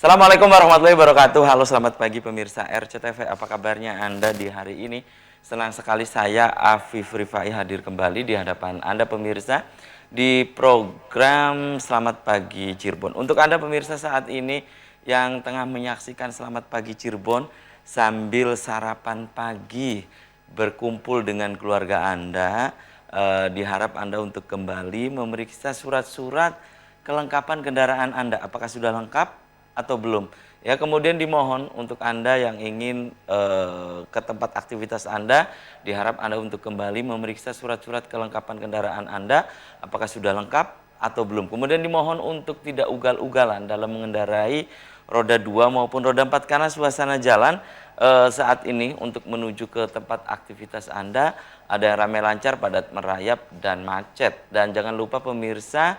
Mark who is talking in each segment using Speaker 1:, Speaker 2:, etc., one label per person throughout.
Speaker 1: Assalamualaikum warahmatullahi wabarakatuh. Halo, selamat pagi pemirsa RCTV. Apa kabarnya Anda di hari ini? Senang sekali saya Afif Rifai hadir kembali di hadapan Anda pemirsa di program Selamat Pagi Cirebon. Untuk Anda pemirsa saat ini yang tengah menyaksikan Selamat Pagi Cirebon sambil sarapan pagi berkumpul dengan keluarga Anda, diharap Anda untuk kembali memeriksa surat-surat kelengkapan kendaraan Anda. Apakah sudah lengkap atau belum? Ya, kemudian dimohon untuk Anda yang ingin ke tempat aktivitas Anda, diharap Anda untuk kembali memeriksa surat-surat kelengkapan kendaraan Anda, apakah sudah lengkap atau belum. Kemudian dimohon untuk tidak ugal-ugalan dalam mengendarai roda 2 maupun roda 4 karena suasana jalan saat ini untuk menuju ke tempat aktivitas Anda ada yang ramai lancar, padat merayap, dan macet. Dan jangan lupa pemirsa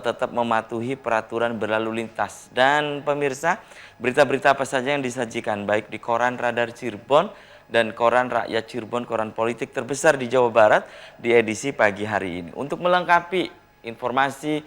Speaker 1: tetap mematuhi peraturan berlalu lintas. Dan pemirsa, berita-berita apa saja yang disajikan baik di koran Radar Cirebon dan koran Rakyat Cirebon, koran politik terbesar di Jawa Barat di edisi pagi hari ini. Untuk melengkapi informasi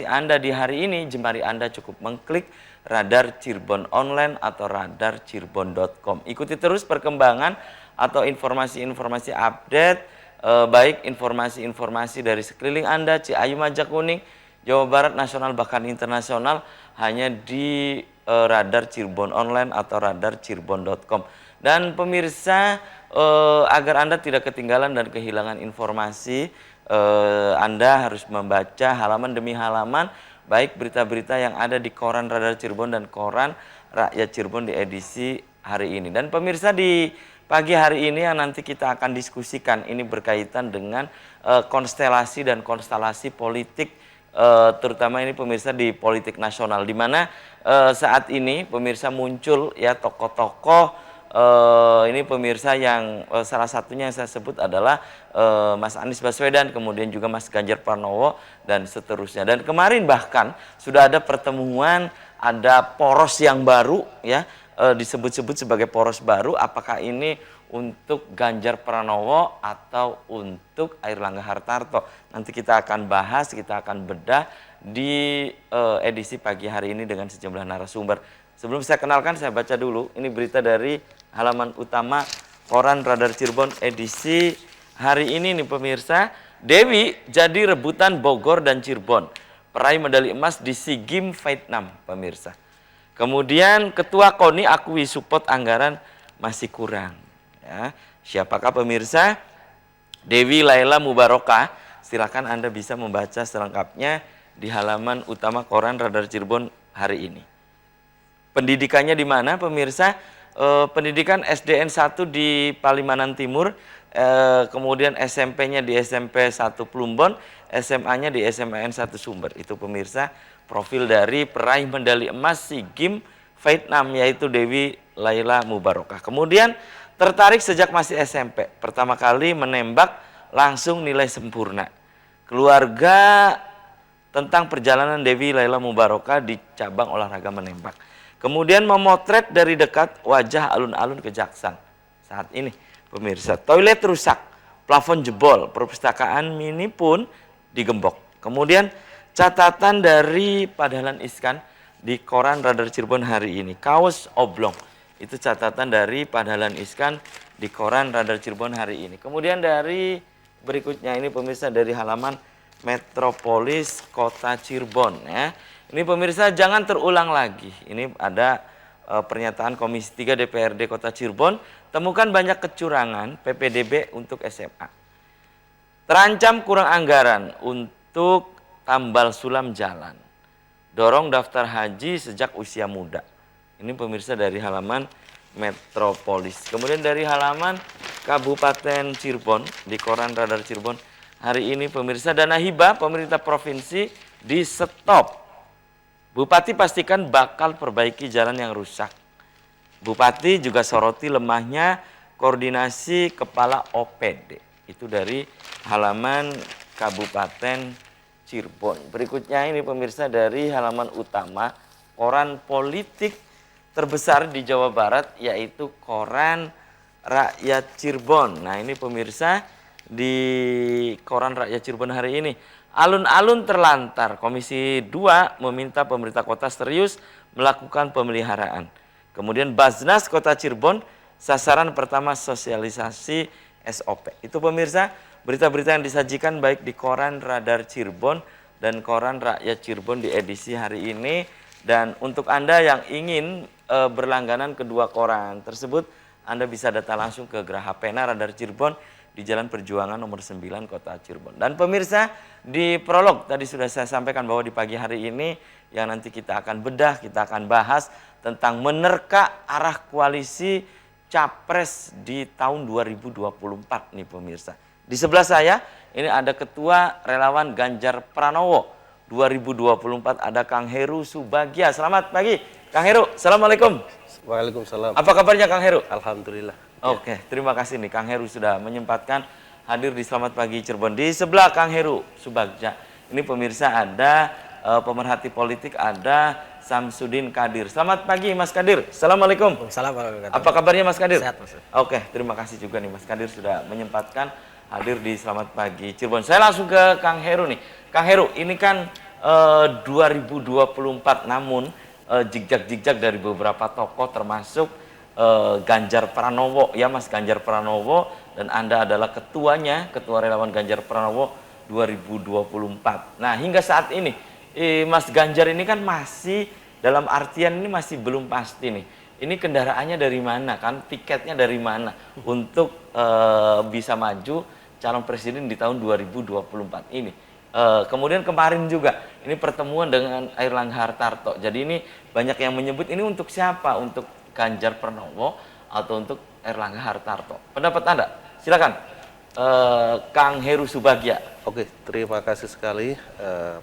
Speaker 1: Anda di hari ini, jemari Anda cukup mengklik Radar Cirebon Online atau radarcirebon.com. Ikuti terus perkembangan atau informasi-informasi update, baik informasi-informasi dari sekeliling Anda, Ciayu, Majakuning, Jawa Barat, nasional bahkan internasional, hanya di Radar Cirebon Online atau radarcirebon.com. Dan pemirsa, agar Anda tidak ketinggalan dan kehilangan informasi, Anda harus membaca halaman demi halaman, baik berita-berita yang ada di koran Radar Cirebon dan koran Rakyat Cirebon di edisi hari ini. Dan pemirsa, di pagi hari ini yang nanti kita akan diskusikan ini berkaitan dengan konstelasi dan konstelasi politik, terutama ini pemirsa di politik nasional, di mana saat ini pemirsa muncul ya tokoh-tokoh ini pemirsa yang salah satunya yang saya sebut adalah Mas Anies Baswedan, kemudian juga Mas Ganjar Pranowo dan seterusnya. Dan kemarin bahkan sudah ada pertemuan, ada poros yang baru ya, disebut-sebut sebagai poros baru. Apakah ini untuk Ganjar Pranowo atau untuk Airlangga Hartarto? Nanti kita akan bahas, kita akan bedah di edisi pagi hari ini dengan sejumlah narasumber. Sebelum saya kenalkan, saya baca dulu. Ini berita dari halaman utama koran Radar Cirebon edisi hari ini nih pemirsa. Dewi jadi rebutan Bogor dan Cirebon. Peraih medali emas di SEA Games Vietnam pemirsa. Kemudian Ketua KONI akui support anggaran masih kurang. Ya, siapakah pemirsa? Dewi Laila Mubarokah. Silakan Anda bisa membaca selengkapnya di halaman utama koran Radar Cirebon hari ini. Pendidikannya di mana pemirsa? Pendidikan SDN 1 di Palimanan Timur, kemudian SMP-nya di SMP 1 Plumbon, SMA-nya di SMAN 1 Sumber. Itu pemirsa profil dari peraih medali emas SEA Games Vietnam, yaitu Dewi Laila Mubarokah. Kemudian tertarik sejak masih SMP, pertama kali menembak langsung nilai sempurna. Keluarga tentang perjalanan Dewi Laila Mubarokah di cabang olahraga menembak. Kemudian memotret dari dekat wajah alun-alun Kejaksaan saat ini pemirsa. Toilet rusak, plafon jebol, perpustakaan mini pun digembok. Kemudian catatan dari Pak Dahlan Iskan di koran Radar Cirebon hari ini. Kaos oblong, itu catatan dari Pak Dahlan Iskan di koran Radar Cirebon hari ini. Kemudian dari berikutnya ini pemirsa dari halaman Metropolis Kota Cirebon ya. Ini pemirsa, jangan terulang lagi. Ini ada pernyataan Komisi 3 DPRD Kota Cirebon, temukan banyak kecurangan PPDB untuk SMA. Terancam kurang anggaran untuk tambal sulam jalan. Dorong daftar haji sejak usia muda. Ini pemirsa dari halaman Metropolis. Kemudian dari halaman Kabupaten Cirebon di koran Radar Cirebon hari ini pemirsa, dana hibah pemerintah provinsi di stop. Bupati pastikan bakal perbaiki jalan yang rusak. Bupati juga soroti lemahnya koordinasi kepala OPD. Itu dari halaman Kabupaten Cirebon. Berikutnya ini pemirsa dari halaman utama koran politik terbesar di Jawa Barat, yaitu koran Rakyat Cirebon. Nah ini pemirsa di koran Rakyat Cirebon hari ini Alun-alun terlantar. Komisi 2 meminta pemerintah kota serius melakukan pemeliharaan. Kemudian Basnas Kota Cirebon, sasaran pertama sosialisasi SOP. Itu pemirsa, berita-berita yang disajikan baik di koran Radar Cirebon dan koran Rakyat Cirebon di edisi hari ini. Dan untuk Anda yang ingin berlangganan kedua koran tersebut, Anda bisa datang langsung ke Geraha Pena Radar Cirebon di Jalan Perjuangan nomor 9 Kota Cirebon. Dan pemirsa, di prolog tadi sudah saya sampaikan bahwa di pagi hari ini yang nanti kita akan bedah, kita akan bahas tentang menerka arah koalisi Capres di tahun 2024 nih pemirsa. Di sebelah saya ini ada Ketua Relawan Ganjar Pranowo 2024, ada Kang Heru Subagya. Selamat pagi Kang Heru. Assalamualaikum.
Speaker 2: Waalaikumsalam.
Speaker 1: Apa kabarnya Kang Heru?
Speaker 2: Alhamdulillah.
Speaker 1: Oke, terima kasih nih Kang Heru sudah menyempatkan hadir di Selamat Pagi Cirebon. Di sebelah Kang Heru Subagja, ini pemirsa ada pemerhati politik, ada Samsudin Kadir. Selamat pagi Mas Kadir. Assalamualaikum.
Speaker 3: Assalamualaikum.
Speaker 1: Apa kabarnya Mas Kadir?
Speaker 3: Sehat, Mas.
Speaker 1: Oke, terima kasih juga nih Mas Kadir sudah menyempatkan hadir di Selamat Pagi Cirebon. Saya langsung ke Kang Heru nih. Kang Heru, ini kan 2024, namun jigjag-jigjag dari beberapa tokoh termasuk Ganjar Pranowo, ya Mas Ganjar Pranowo, dan Anda adalah ketuanya, Ketua Relawan Ganjar Pranowo 2024. Nah, hingga saat ini Mas Ganjar ini kan masih dalam artian ini masih belum pasti nih. Ini kendaraannya dari mana kan, tiketnya dari mana untuk bisa maju calon presiden di tahun 2024 ini. Kemudian kemarin juga ini pertemuan dengan Airlangga Hartarto. Jadi ini banyak yang menyebut ini untuk siapa? Untuk Ganjar Pranowo atau untuk Airlangga Hartarto? Pendapat Anda? Silakan, Kang Heru Subagya.
Speaker 2: Oke, terima kasih sekali.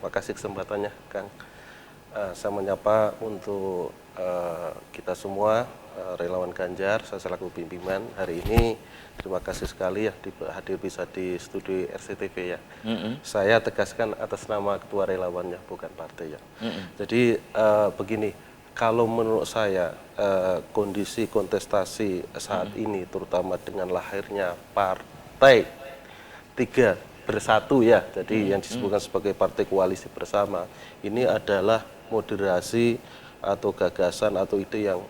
Speaker 2: Makasih kesempatannya, Kang. Saya menyapa untuk kita semua relawan Ganjar, saya selaku pimpinan hari ini. Terima kasih sekali ya hadir bisa di studio RCTV ya. Saya tegaskan atas nama ketua relawannya, bukan partai ya. Jadi begini, kalau menurut saya kondisi kontestasi saat ini, terutama dengan lahirnya partai 3 bersatu ya, jadi yang disebutkan sebagai partai koalisi bersama, ini adalah moderasi atau gagasan atau ide yang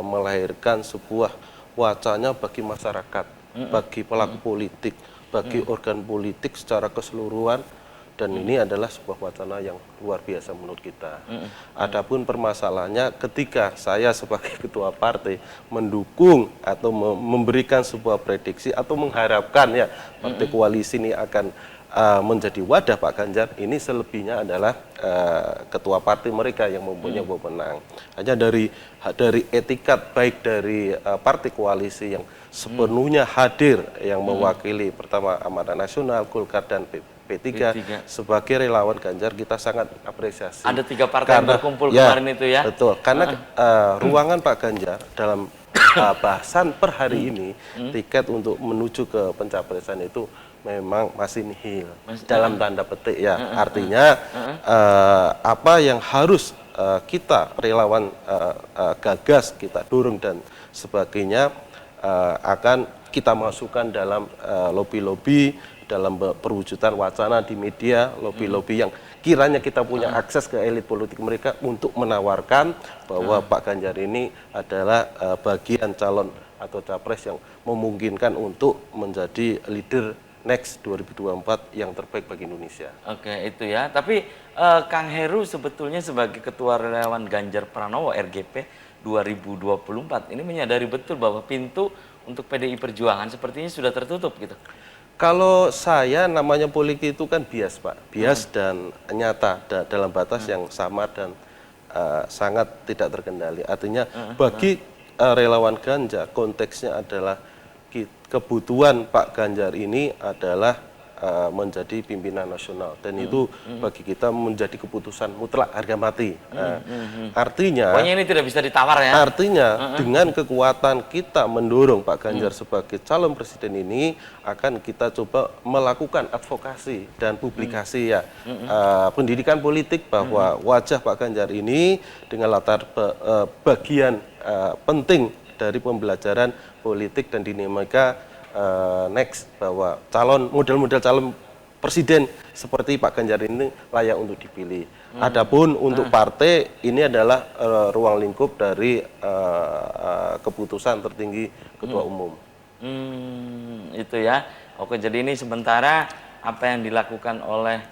Speaker 2: melahirkan sebuah wacana bagi masyarakat, bagi pelaku politik, bagi organ politik secara keseluruhan, dan ini adalah sebuah wacana yang luar biasa menurut kita. Adapun permasalahannya ketika saya sebagai ketua partai mendukung atau memberikan sebuah prediksi atau mengharapkan ya partai koalisi ini akan menjadi wadah Pak Ganjar, ini selebihnya adalah ketua partai mereka yang mempunyai wewenang. Hanya dari etikat baik dari partai koalisi yang sepenuhnya hadir, yang mewakili pertama Amanat Nasional, Golkar dan P3 sebagai relawan Ganjar, kita sangat apresiasi.
Speaker 1: Ada 3 partai yang berkumpul kemarin itu ya?
Speaker 2: Betul, karena ruangan Pak Ganjar dalam bahasan per hari ini, tiket untuk menuju ke pencapresan itu memang masih nihil dalam tanda petik ya. Artinya apa yang harus kita relawan gagas, kita dorong dan sebagainya akan kita masukkan dalam lobby-lobby, dalam perwujudan wacana di media, lobby-lobby yang kiranya kita punya akses ke elit politik mereka untuk menawarkan bahwa Pak Ganjar ini adalah bagian calon atau capres yang memungkinkan untuk menjadi leader next 2024 yang terbaik bagi Indonesia.
Speaker 1: Oke, itu ya. Tapi Kang Heru sebetulnya sebagai Ketua Relawan Ganjar Pranowo RGP 2024 ini menyadari betul bahwa pintu untuk PDI Perjuangan sepertinya sudah tertutup gitu.
Speaker 2: Kalau saya, namanya politik itu kan bias Pak, bias dan nyata dalam batas yang samar dan sangat tidak terkendali. Artinya bagi relawan Ganjar konteksnya adalah kebutuhan Pak Ganjar ini adalah menjadi pimpinan nasional, dan itu bagi kita menjadi keputusan mutlak harga mati. Artinya,
Speaker 1: pokoknya ini tidak bisa ditawar ya.
Speaker 2: Artinya dengan kekuatan kita mendorong Pak Ganjar sebagai calon presiden ini, akan kita coba melakukan advokasi dan publikasi ya pendidikan politik bahwa wajah Pak Ganjar ini dengan latar bagian penting dari pembelajaran politik dan dinamika next, bahwa model-model calon presiden seperti Pak Ganjar ini layak untuk dipilih. Adapun untuk partai ini adalah ruang lingkup dari keputusan tertinggi ketua umum.
Speaker 1: Itu ya. Oke, jadi ini sementara apa yang dilakukan oleh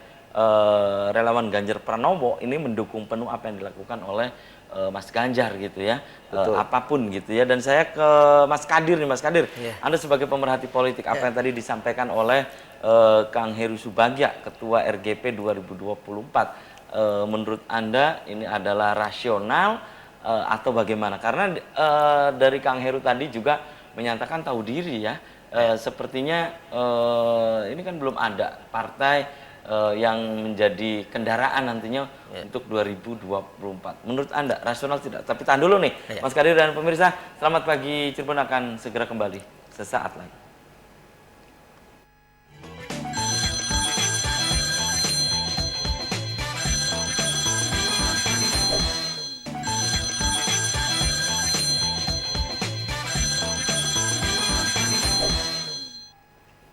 Speaker 1: relawan Ganjar Pranowo ini mendukung penuh apa yang dilakukan oleh Mas Ganjar gitu ya. Apapun gitu ya. Dan saya ke Mas Kadir nih, Mas Kadir. Anda sebagai pemerhati politik, apa yang tadi disampaikan oleh Kang Heru Subagja, Ketua RGP 2024. Menurut Anda ini adalah rasional atau bagaimana? Karena dari Kang Heru tadi juga menyatakan tahu diri ya. Sepertinya ini kan belum ada partai yang menjadi kendaraan nantinya untuk 2024. Menurut Anda rasional tidak? Tapi tahan dulu nih, Mas Kadir dan pemirsa. Selamat pagi, Cirebon akan segera kembali sesaat lagi.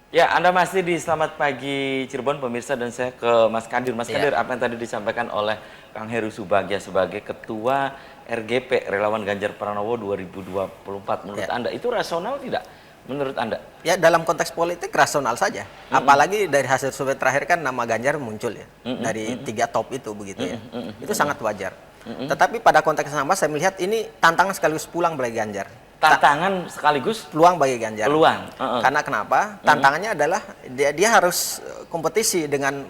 Speaker 1: Ya, Anda masih di Selamat Pagi Cirebon, pemirsa, dan saya ke Mas Kadir. Mas Kadir, apa yang tadi disampaikan oleh Kang Heru Subagja sebagai Ketua RGP, Relawan Ganjar Pranowo 2024. Menurut Anda, itu rasional tidak? Menurut Anda?
Speaker 3: Ya, dalam konteks politik rasional saja. Apalagi dari hasil survei terakhir kan nama Ganjar muncul ya. Dari 3 top itu begitu ya. Itu sangat wajar. Tetapi pada konteks yang sama saya melihat ini tantangan sekaligus pulang bagi Ganjar.
Speaker 1: Tantangan sekaligus
Speaker 3: peluang bagi Ganjar.
Speaker 1: Peluang.
Speaker 3: Karena kenapa? Tantangannya adalah dia harus kompetisi dengan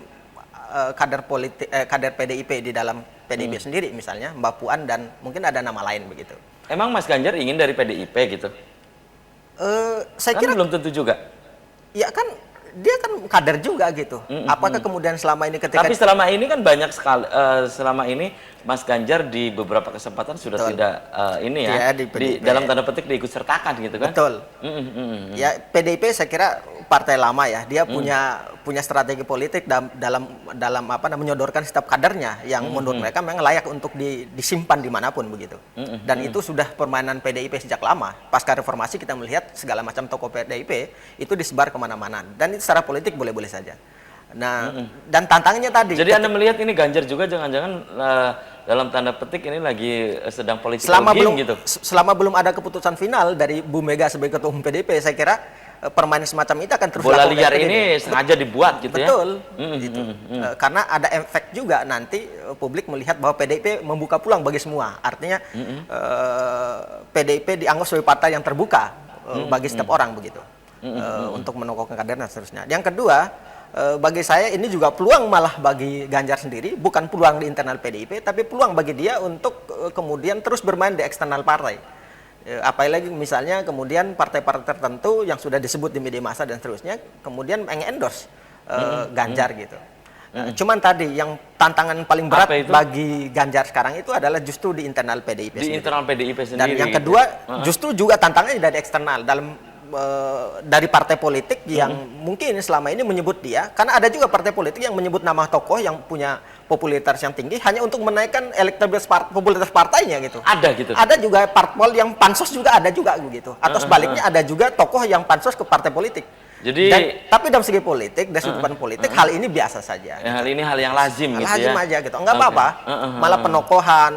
Speaker 3: kader politik, kader PDIP di dalam PDIP sendiri, misalnya Mbak Puan dan mungkin ada nama lain begitu.
Speaker 1: Emang Mas Ganjar ingin dari PDIP gitu?
Speaker 3: Saya
Speaker 1: kan
Speaker 3: kira
Speaker 1: belum tentu juga.
Speaker 3: Ya kan dia kan kader juga gitu. Apakah kemudian selama ini ketika
Speaker 1: Tapi selama ini kan banyak sekali selama ini Mas Ganjar di beberapa kesempatan sudah tidak ini ya, di dalam tanda petik diikut sertakan gitu kan?
Speaker 3: Betul. Ya PDIP saya kira partai lama ya. Dia punya strategi politik dalam apa namanya menyodorkan setiap kadernya yang menurut mereka memang layak untuk disimpan dimanapun begitu. Dan itu sudah permainan PDIP sejak lama. Pasca reformasi kita melihat segala macam tokoh PDIP itu disebar kemana-mana. Dan itu secara politik boleh-boleh saja. Nah, dan tantangannya tadi.
Speaker 1: Jadi Anda melihat ini Ganjar juga jangan-jangan dalam tanda petik ini lagi sedang politik gitu.
Speaker 3: Selama belum ada keputusan final dari Bu Mega sebagai ketua umum PDIP, saya kira permainan semacam itu akan terus
Speaker 1: bola liar ini sengaja dibuat gitu ya.
Speaker 3: Betul. Gitu. Karena ada efek juga nanti publik melihat bahwa PDIP membuka peluang bagi semua. Artinya PDIP dianggap sebagai partai yang terbuka bagi setiap orang begitu. Untuk menokokkan kader dan seterusnya. Yang kedua, bagi saya ini juga peluang malah bagi Ganjar sendiri, bukan peluang di internal PDIP, tapi peluang bagi dia untuk kemudian terus bermain di eksternal partai. Apalagi misalnya kemudian partai-partai tertentu yang sudah disebut di media massa dan seterusnya, kemudian endorse Ganjar gitu. Cuman tadi yang tantangan paling berat bagi Ganjar sekarang itu adalah justru di internal PDIP sendiri.
Speaker 1: Di internal PDIP sendiri.
Speaker 3: Dan yang kedua justru juga tantangannya dari eksternal dari partai politik yang mungkin selama ini menyebut dia, karena ada juga partai politik yang menyebut nama tokoh yang punya popularitas yang tinggi hanya untuk menaikkan elektabilitas popularitas partainya gitu.
Speaker 1: Ada gitu.
Speaker 3: Ada juga parpol yang pansos juga ada juga begitu. Atau sebaliknya ada juga tokoh yang pansos ke partai politik.
Speaker 1: Jadi
Speaker 3: tapi dalam segi politik, dari sudut pandang politik, hal ini biasa saja.
Speaker 1: Hal ini hal yang lazim gitu ya.
Speaker 3: Lazim aja gitu. Enggak apa-apa. Malah penokohan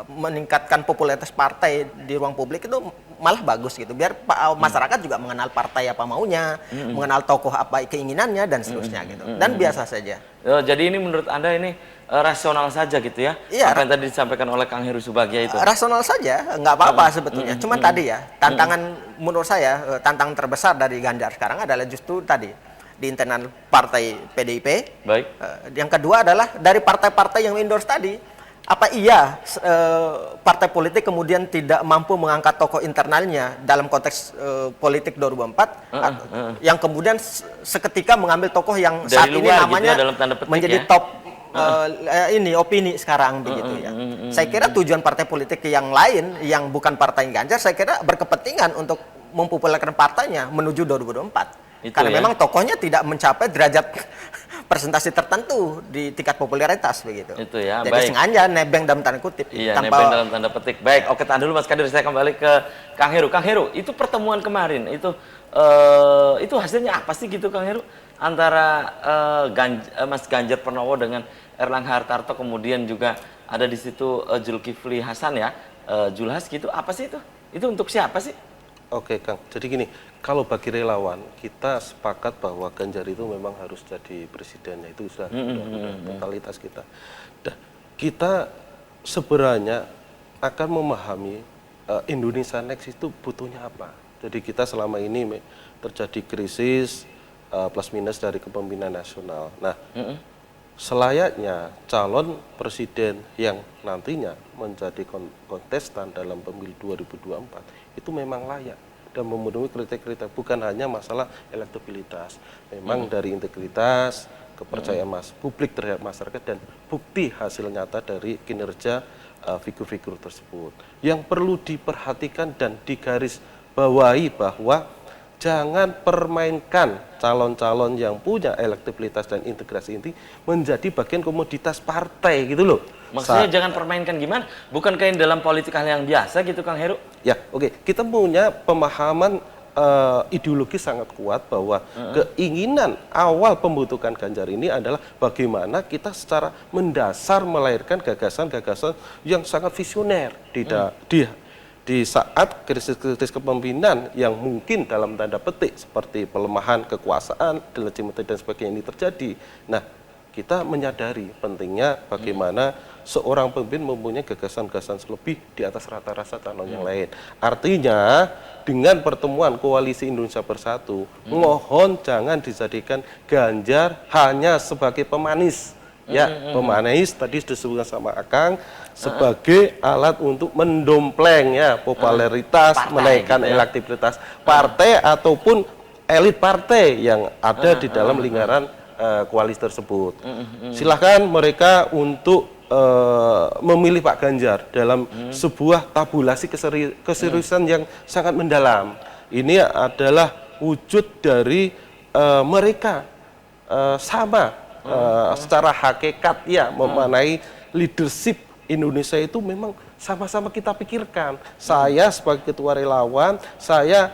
Speaker 3: meningkatkan popularitas partai di ruang publik itu malah bagus gitu. Biar masyarakat juga mengenal partai apa maunya, mengenal tokoh apa keinginannya dan seterusnya gitu. Dan biasa saja.
Speaker 1: Jadi ini menurut Anda ini rasional saja gitu ya?
Speaker 3: Iya,
Speaker 1: apa yang tadi disampaikan oleh Kang Heru Subagja itu?
Speaker 3: Rasional saja, nggak apa-apa sebetulnya. Cuman tadi ya, tantangan menurut saya, tantangan terbesar dari Ganjar sekarang adalah justru tadi di internal partai PDIP.
Speaker 1: Baik.
Speaker 3: Yang kedua adalah dari partai-partai yang endorse tadi. Apa iya partai politik kemudian tidak mampu mengangkat tokoh internalnya dalam konteks politik 2024 yang kemudian seketika mengambil tokoh yang
Speaker 1: dari
Speaker 3: saat ini namanya
Speaker 1: gitu ya, dalam tanda petik
Speaker 3: menjadi
Speaker 1: ya?
Speaker 3: top ini opini sekarang begitu ya. Saya kira tujuan partai politik yang lain yang bukan partai Ganjar saya kira berkepentingan untuk mempopulerkan partainya menuju 2024. Karena memang tokohnya tidak mencapai derajat presentasi tertentu di tingkat popularitas begitu.
Speaker 1: Itu ya.
Speaker 3: Jadi
Speaker 1: baik.
Speaker 3: sengaja nebeng dalam tanda kutip.
Speaker 1: Iya, nebeng dalam tanda petik. Baik, oke, tahan dulu Mas Kadir, saya kembali ke Kang Heru. Kang Heru, itu pertemuan kemarin itu hasilnya apa sih gitu Kang Heru? antara Mas Ganjar Pranowo dengan Erlangga Hartarto, kemudian juga ada di situ Zulkifli Hasan ya, Julhas gitu. Apa sih itu? Itu untuk siapa sih?
Speaker 2: Oke Kang, jadi gini, kalau bagi relawan kita sepakat bahwa Ganjar itu memang harus jadi presiden, itu sudah totalitas kita. Nah, kita sebenarnya akan memahami Indonesia Next itu butuhnya apa. Jadi kita selama ini terjadi krisis plus minus dari kepemimpinan nasional. Nah, selayaknya calon presiden yang nantinya menjadi kontestan dalam pemilu 2024 itu memang layak dan memenuhi kriteria, bukan hanya masalah elektabilitas, memang dari integritas, kepercayaan publik terhadap masyarakat, dan bukti hasil nyata dari kinerja figur-figur tersebut. Yang perlu diperhatikan dan digarisbawahi bahwa jangan permainkan calon-calon yang punya elektabilitas dan integrasi ini menjadi bagian komoditas partai gitu loh.
Speaker 1: Maksudnya jangan permainkan gimana? Bukan kayak dalam politik hal yang biasa gitu Kang Heru?
Speaker 2: Ya, oke. Kita punya pemahaman ideologis sangat kuat bahwa keinginan awal pembentukan Ganjar ini adalah bagaimana kita secara mendasar melahirkan gagasan-gagasan yang sangat visioner di saat krisis-krisis kepemimpinan yang mungkin dalam tanda petik seperti pelemahan kekuasaan, delegitimasi dan sebagainya ini terjadi. Nah, kita menyadari pentingnya bagaimana seorang pemimpin mempunyai gagasan-gagasan lebih di atas rata-rata calon yang lain. Artinya, dengan pertemuan Koalisi Indonesia Bersatu, mohon jangan dijadikan Ganjar hanya sebagai pemanis. Ya, pemanis tadi disebutkan sama Akang sebagai alat untuk mendompleng ya popularitas,
Speaker 1: partai,
Speaker 2: menaikkan
Speaker 1: gitu ya,
Speaker 2: elektabilitas partai ataupun elit partai yang ada di dalam lingkaran koalisi tersebut. Silahkan mereka untuk memilih Pak Ganjar dalam sebuah tabulasi keseriusan yang sangat mendalam. Ini adalah wujud dari mereka sama secara hakikat ya memanai leadership Indonesia itu memang sama-sama kita pikirkan. Saya sebagai ketua relawan, saya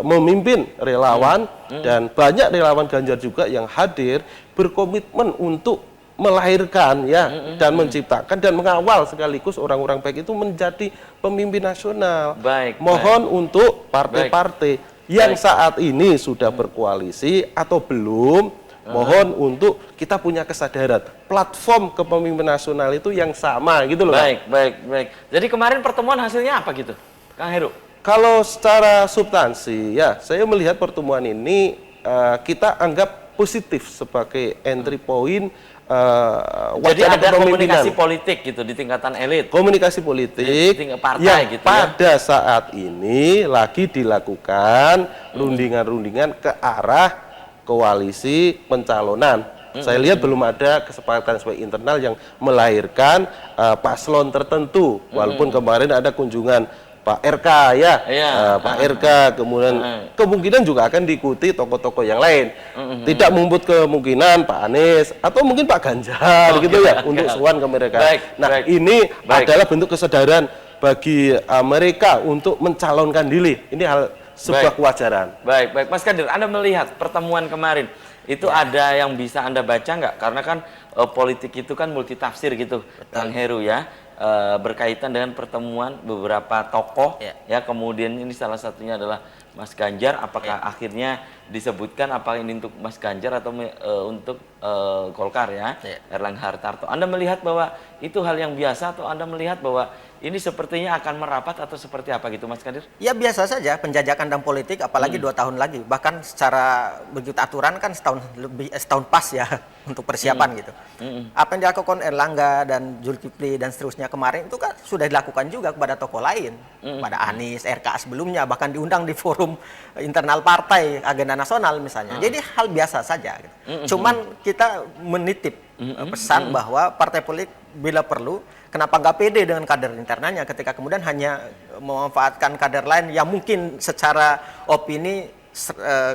Speaker 2: memimpin relawan dan banyak relawan Ganjar juga yang hadir berkomitmen untuk melahirkan ya dan menciptakan dan mengawal sekaligus orang-orang baik itu menjadi pemimpin nasional. Mohon untuk partai-partai yang saat ini sudah berkoalisi atau belum, mohon untuk kita punya kesadaran platform kepemimpinan nasional itu yang sama gitu loh.
Speaker 1: Baik. Jadi kemarin pertemuan hasilnya apa gitu, Kang Heru?
Speaker 2: Kalau secara substansi ya, saya melihat pertemuan ini kita anggap positif sebagai entry point.
Speaker 1: Jadi ada komunikasi politik gitu di tingkatan elit.
Speaker 2: Komunikasi politik
Speaker 1: di tingkat partai
Speaker 2: yang
Speaker 1: gitu
Speaker 2: pada saat ini lagi dilakukan rundingan-rundingan ke arah koalisi pencalonan. Saya lihat belum ada kesepakatan sebagai internal yang melahirkan paslon tertentu. Walaupun kemarin ada kunjungan Pak RK ya, Pak RK, kemudian kemungkinan juga akan diikuti tokoh-tokoh yang lain. Tidak menutup kemungkinan Pak Anies atau mungkin Pak Ganjar gitu ya untuk sowan ke mereka. Ini adalah bentuk kesadaran bagi mereka untuk mencalonkan diri. Ini hal sebuah kewajaran.
Speaker 1: Baik, Mas Kadir, Anda melihat pertemuan kemarin itu ada yang bisa Anda baca nggak? Karena kan politik itu kan multitafsir gitu, Kang Heru ya. Berkaitan dengan pertemuan beberapa tokoh ya, kemudian ini salah satunya adalah Mas Ganjar. Apakah akhirnya disebutkan apa ini untuk Mas Ganjar atau untuk Golkar ya, Erlangga Hartarto? Anda melihat bahwa itu hal yang biasa atau Anda melihat bahwa ini sepertinya akan merapat atau seperti apa gitu, Mas Kadir?
Speaker 3: Ya biasa saja, penjajakan dan politik, apalagi 2 tahun lagi. Bahkan secara begitu aturan kan setahun pas ya untuk persiapan gitu. Apa yang dilakukan Erlangga dan Zulkifli dan seterusnya kemarin itu kan sudah dilakukan juga kepada tokoh lain, pada Anies, RK sebelumnya, bahkan diundang di forum internal partai agenda nasional misalnya. Jadi hal biasa saja. Gitu. Cuman kita menitip pesan bahwa partai politik bila perlu, kenapa nggak pede dengan kader internalnya ketika kemudian hanya memanfaatkan kader lain yang mungkin secara opini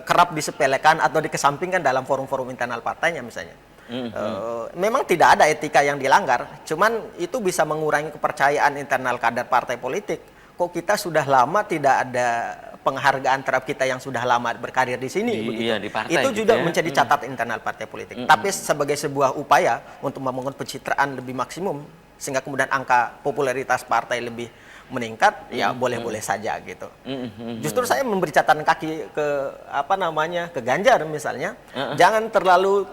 Speaker 3: kerap disepelekan atau dikesampingkan dalam forum-forum internal partainya misalnya. Memang tidak ada etika yang dilanggar, cuman itu bisa mengurangi kepercayaan internal kader partai politik. Kok kita sudah lama tidak ada penghargaan terhadap kita yang sudah lama berkarir di sini.
Speaker 1: Iya, di partai
Speaker 3: itu
Speaker 1: gitu
Speaker 3: juga
Speaker 1: ya.
Speaker 3: menjadi catatan internal partai politik. Tapi sebagai sebuah upaya untuk membangun pencitraan lebih maksimum, sehingga kemudian angka popularitas partai lebih meningkat, ya boleh-boleh saja gitu. Justru saya memberi catatan kaki ke ke Ganjar misalnya, jangan terlalu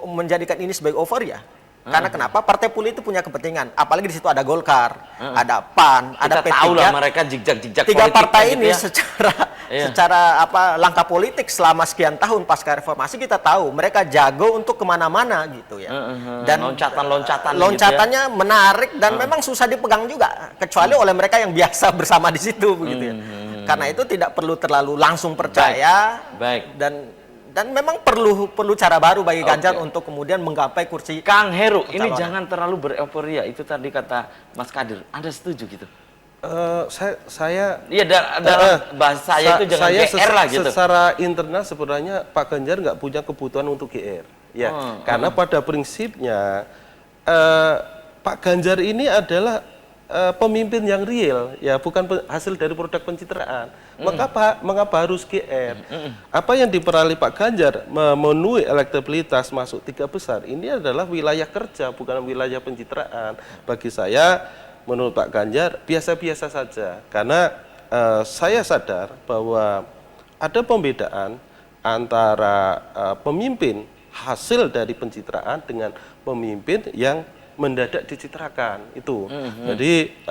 Speaker 3: menjadikan ini sebagai euforia. Karena kenapa? Partai politik punya kepentingan, apalagi di situ ada Golkar, ada PAN, ada
Speaker 1: Kita
Speaker 3: P3.
Speaker 1: tahu lah mereka jijak-jijak
Speaker 3: Tiga
Speaker 1: politiknya
Speaker 3: partai
Speaker 1: gitu
Speaker 3: ini
Speaker 1: ya.
Speaker 3: secara langkah politik selama sekian tahun pasca reformasi, kita tahu mereka jago untuk kemana-mana gitu ya. Dan
Speaker 1: loncatan-loncatan
Speaker 3: loncatannya menarik dan memang susah dipegang juga, kecuali oleh mereka yang biasa bersama di situ begitu ya. Karena itu tidak perlu terlalu langsung percaya.
Speaker 1: Baik.
Speaker 3: Dan memang perlu cara baru bagi Ganjar untuk kemudian menggapai kursi.
Speaker 1: Kang Heru, ini
Speaker 3: pencalonan.
Speaker 1: jangan terlalu bereuforia. Itu tadi kata Mas Kadir. Anda setuju gitu?
Speaker 2: Saya
Speaker 1: Iya, dalam bahasa saya itu jangan GR lah gitu.
Speaker 2: Secara internal sebenarnya Pak Ganjar nggak punya kebutuhan untuk GR, ya, karena pada prinsipnya Pak Ganjar ini adalah pemimpin yang real, ya, bukan hasil dari produk pencitraan. Mengapa harus GR? Apa yang diperoleh Pak Ganjar memenuhi elektabilitas masuk 3 besar ini adalah wilayah kerja, bukan wilayah pencitraan. Bagi saya, menurut Pak Ganjar biasa-biasa saja, karena saya sadar bahwa ada pembedaan antara pemimpin hasil dari pencitraan dengan pemimpin yang mendadak dicitrakan itu. Jadi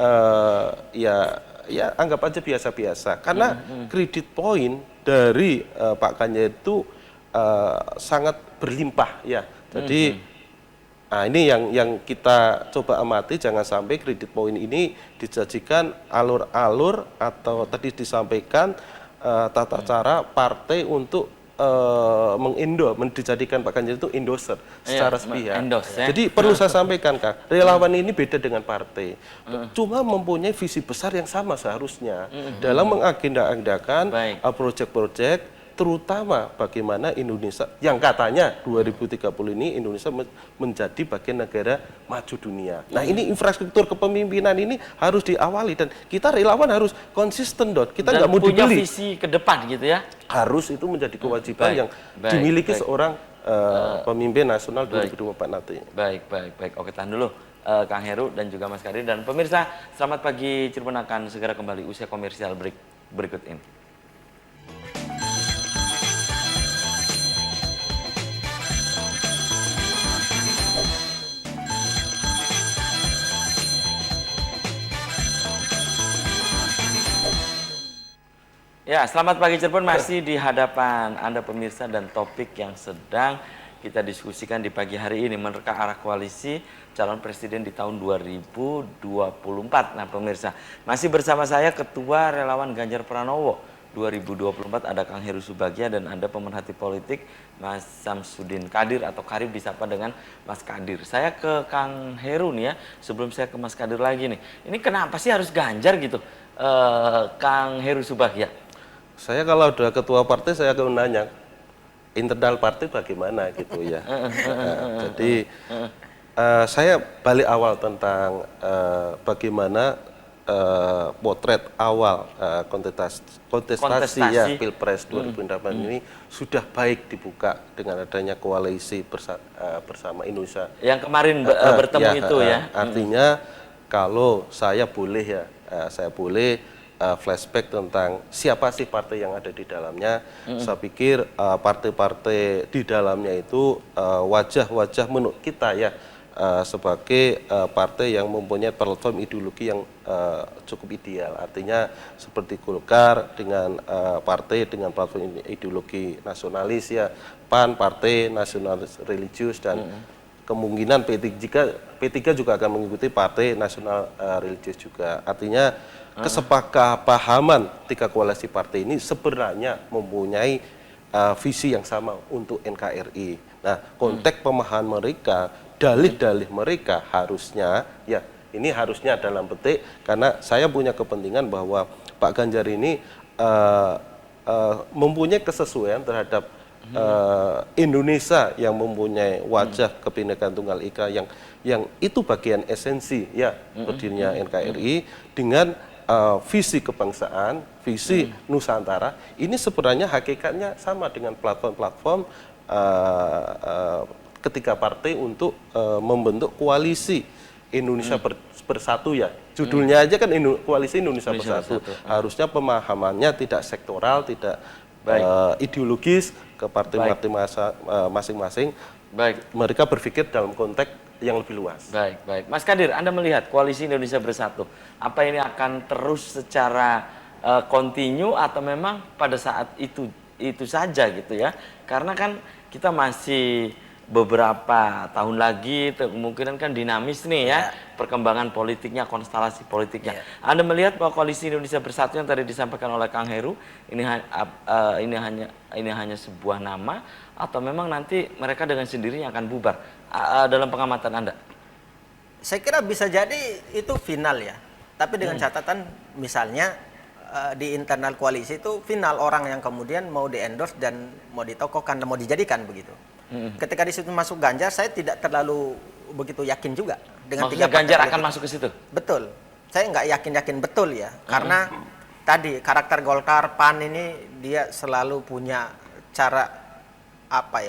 Speaker 2: ya anggap aja biasa-biasa, karena kredit poin dari Pak Ganjar itu sangat berlimpah ya. Jadi nah, ini yang kita coba amati, jangan sampai kredit poin ini dijanjikan alur-alur atau tadi disampaikan tata cara partai untuk dijadikan Pak Ganjar itu endorser secara sepihak.
Speaker 1: Ya.
Speaker 2: Jadi perlu saya sampaikan, Kang, relawan ini beda dengan partai. Cuma mempunyai visi besar yang sama seharusnya dalam mengagendakan proyek-proyek, terutama bagaimana Indonesia yang katanya 2030 ini Indonesia menjadi bagian negara maju dunia. Nah, ini infrastruktur kepemimpinan ini harus diawali dan kita relawan harus konsisten, Dot. Kita nggak mau
Speaker 1: punya
Speaker 2: dibeli.
Speaker 1: visi ke depan gitu ya.
Speaker 2: Harus itu menjadi kewajiban yang dimiliki seorang pemimpin nasional 2024 nanti.
Speaker 1: Baik. Oke, tahan dulu Kang Heru dan juga Mas Kadir, dan pemirsa, selamat pagi Cirebon akan segera kembali usia komersial berikut ini. Ya, selamat pagi Cirebon, masih di hadapan Anda pemirsa, dan topik yang sedang kita diskusikan di pagi hari ini menerka arah koalisi calon presiden di tahun 2024. Nah pemirsa, masih bersama saya Ketua Relawan Ganjar Pranowo 2024, ada Kang Heru Subagja, dan ada pemerhati politik Mas Samsudin Kadir atau Karib disapa dengan Mas Kadir. Saya ke Kang Heru nih ya, sebelum saya ke Mas Kadir lagi nih. Ini kenapa sih harus Ganjar gitu, Kang Heru Subagja?
Speaker 2: Saya kalau udah ketua partai saya akan menanya internal partai bagaimana gitu ya. Jadi saya balik awal tentang bagaimana potret awal kontestasi ya Pilpres 2024 ini sudah baik dibuka dengan adanya koalisi bersama Indonesia.
Speaker 1: Yang kemarin bertemu itu ya.
Speaker 2: Artinya kalau saya boleh saya boleh flashback tentang siapa sih partai yang ada di dalamnya. Saya pikir partai-partai di dalamnya itu wajah-wajah menurut kita ya sebagai partai yang mempunyai platform ideologi yang cukup ideal. Artinya seperti Golkar dengan partai dengan platform ideologi nasionalis ya, PAN partai nasionalis religius, dan kemungkinan P3 juga akan mengikuti partai nasional religius juga. Artinya kesepakapahaman tiga koalisi partai ini sebenarnya mempunyai visi yang sama untuk NKRI. Nah, konteks pemahaman mereka, dalih-dalih mereka harusnya, ya ini harusnya dalam petik, karena saya punya kepentingan bahwa Pak Ganjar ini mempunyai kesesuaian terhadap Indonesia yang mempunyai wajah Kebinekaan Tunggal Ika yang itu bagian esensi ya berdirinya NKRI, dengan visi kebangsaan, visi Nusantara, ini sebenarnya hakikatnya sama dengan platform-platform ketiga partai untuk membentuk koalisi Indonesia Bersatu ya. Judulnya aja kan Koalisi Indonesia Bersatu. Harusnya pemahamannya tidak sektoral, tidak ideologis ke partai-partai masing-masing.
Speaker 1: Baik.
Speaker 2: Mereka berpikir dalam konteks yang lebih luas.
Speaker 1: Baik, baik. Mas Kadir, Anda melihat Koalisi Indonesia Bersatu, apa ini akan terus secara kontinu atau memang pada saat itu saja gitu ya? Karena kan kita masih beberapa tahun lagi kemungkinan kan dinamis nih ya, perkembangan politiknya, konstelasi politiknya. Anda melihat bahwa Koalisi Indonesia Bersatu yang tadi disampaikan oleh Kang Heru ini hanya sebuah nama atau memang nanti mereka dengan sendirinya akan bubar dalam pengamatan Anda?
Speaker 3: Saya kira bisa jadi itu final ya. Tapi dengan catatan misalnya di internal koalisi itu final orang yang kemudian mau di-endorse dan mau ditokohkan dan mau dijadikan begitu. Ketika di situ masuk Ganjar, saya tidak terlalu begitu yakin juga dengan
Speaker 1: maksudnya Ganjar akan masuk ke situ?
Speaker 3: Betul. Saya nggak yakin betul ya. Karena tadi karakter Golkar, PAN ini dia selalu punya cara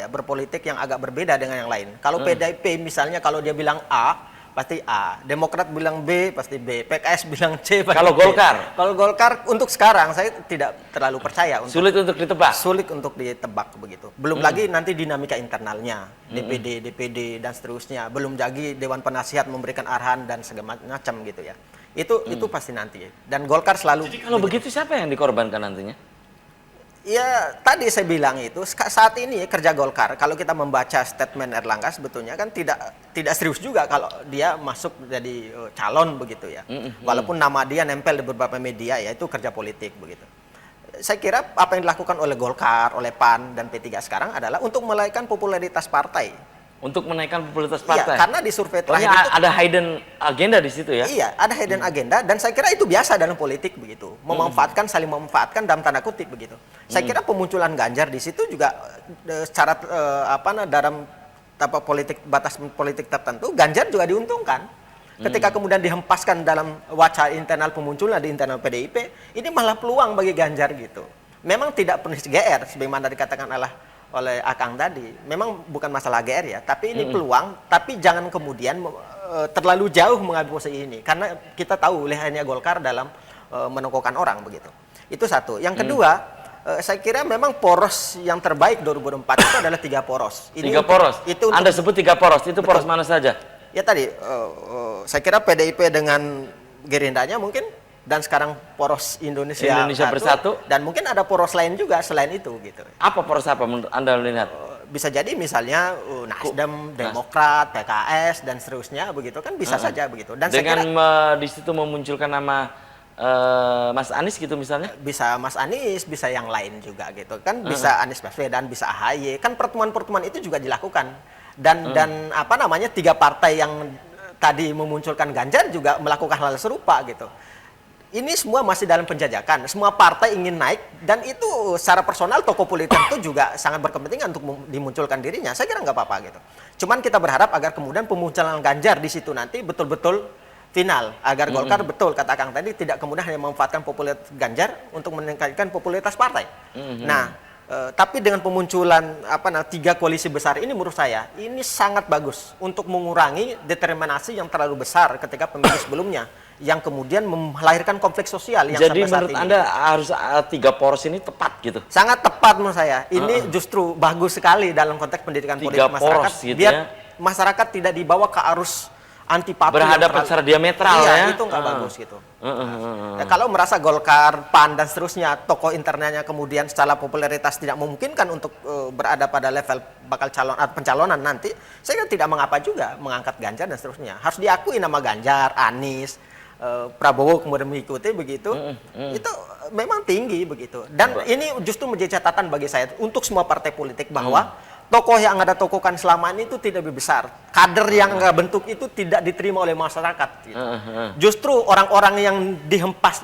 Speaker 3: berpolitik yang agak berbeda dengan yang lain. Kalau PDIP misalnya kalau dia bilang A, pasti A. Demokrat bilang B, pasti B. PKS bilang C, pasti
Speaker 1: kalau
Speaker 3: B.
Speaker 1: Golkar?
Speaker 3: Kalau Golkar untuk sekarang saya tidak terlalu percaya.
Speaker 1: Sulit untuk ditebak? Sulit
Speaker 3: untuk ditebak begitu. Belum lagi nanti dinamika internalnya, DPD dan seterusnya. Belum lagi Dewan Penasihat memberikan arahan dan segala macam gitu ya. Itu pasti nanti. Dan Golkar selalu.
Speaker 1: Jadi kalau begitu siapa yang dikorbankan nantinya?
Speaker 3: Ya tadi saya bilang itu saat ini kerja Golkar kalau kita membaca statement Erlangga sebetulnya kan tidak serius juga kalau dia masuk jadi calon begitu ya. Walaupun nama dia nempel di beberapa media ya itu kerja politik begitu. Saya kira apa yang dilakukan oleh Golkar, oleh PAN dan P3 sekarang adalah untuk menaikkan popularitas partai.
Speaker 1: Untuk menaikkan popularitas partai.
Speaker 3: Iya, karena di survei terakhir itu
Speaker 1: ada hidden agenda di situ ya.
Speaker 3: Iya, ada hidden agenda dan saya kira itu biasa dalam politik begitu. Memanfaatkan saling memanfaatkan dalam tanda kutip begitu. Saya kira pemunculan Ganjar di situ juga secara dalam batas politik tertentu Ganjar juga diuntungkan. Ketika kemudian dihempaskan dalam wacana internal pemunculan di internal PDIP, ini malah peluang bagi Ganjar gitu. Memang tidak penuh GR sebagaimana dikatakan oleh Akang tadi, memang bukan masalah GR ya, tapi ini peluang, tapi jangan kemudian terlalu jauh mengambil posisi ini, karena kita tahu lehernya Golkar dalam menokohkan orang begitu. Itu satu. Yang kedua, saya kira memang poros yang terbaik 2024 itu adalah 3 poros.
Speaker 1: Ini 3 poros? Anda sebut 3 poros, itu poros mana saja?
Speaker 3: Ya tadi, saya kira PDIP dengan Gerindanya mungkin, dan sekarang poros Indonesia
Speaker 1: Bersatu,
Speaker 3: dan mungkin ada poros lain juga selain itu gitu.
Speaker 1: Apa poros apa menurut Anda lihat?
Speaker 3: Bisa jadi misalnya Nasdem, Demokrat, PKS dan seterusnya begitu kan bisa saja begitu. Dan
Speaker 1: dengan di situ memunculkan nama Mas Anies gitu misalnya?
Speaker 3: Bisa Mas Anies, bisa yang lain juga gitu kan, bisa Anies Baswedan, bisa AHY. Kan pertemuan-pertemuan itu juga dilakukan. Dan 3 partai yang tadi memunculkan Ganjar juga melakukan hal serupa gitu. Ini semua masih dalam penjajakan. Semua partai ingin naik dan itu secara personal tokoh politik itu juga sangat berkepentingan untuk dimunculkan dirinya. Saya kira nggak apa-apa gitu. Cuman kita berharap agar kemudian pemunculan Ganjar di situ nanti betul-betul final. Agar Golkar betul kata Kang tadi tidak kemudian hanya memanfaatkan popularitas Ganjar untuk meningkatkan popularitas partai. Nah, tapi dengan pemunculan 3 koalisi besar ini menurut saya ini sangat bagus untuk mengurangi determinasi yang terlalu besar ketika pemilu sebelumnya yang kemudian melahirkan konflik sosial yang
Speaker 1: jadi
Speaker 3: sampai saat
Speaker 1: menurut
Speaker 3: ini.
Speaker 1: Anda harus 3 poros ini tepat gitu?
Speaker 3: Sangat tepat menurut saya. Ini justru bagus sekali dalam konteks pendidikan politik masyarakat.
Speaker 1: Gitu
Speaker 3: biar
Speaker 1: ya?
Speaker 3: Masyarakat tidak dibawa ke arus antipati
Speaker 1: berhadapan secara diametral ya.
Speaker 3: Itu nggak bagus gitu. Ya, kalau merasa Golkar, PAN dan seterusnya tokoh internalnya kemudian secara popularitas tidak memungkinkan untuk berada pada level bakal pencalonan nanti, saya kira tidak mengapa juga mengangkat Ganjar dan seterusnya. Harus diakui nama Ganjar, Anies, Prabowo kemudian mengikuti begitu, itu memang tinggi begitu. Dan ini justru menjadi catatan bagi saya untuk semua partai politik bahwa tokoh yang Anda tokohkan selama ini itu tidak lebih besar. Kader yang Anda bentuk itu tidak diterima oleh masyarakat. Gitu. Justru orang-orang yang dihempas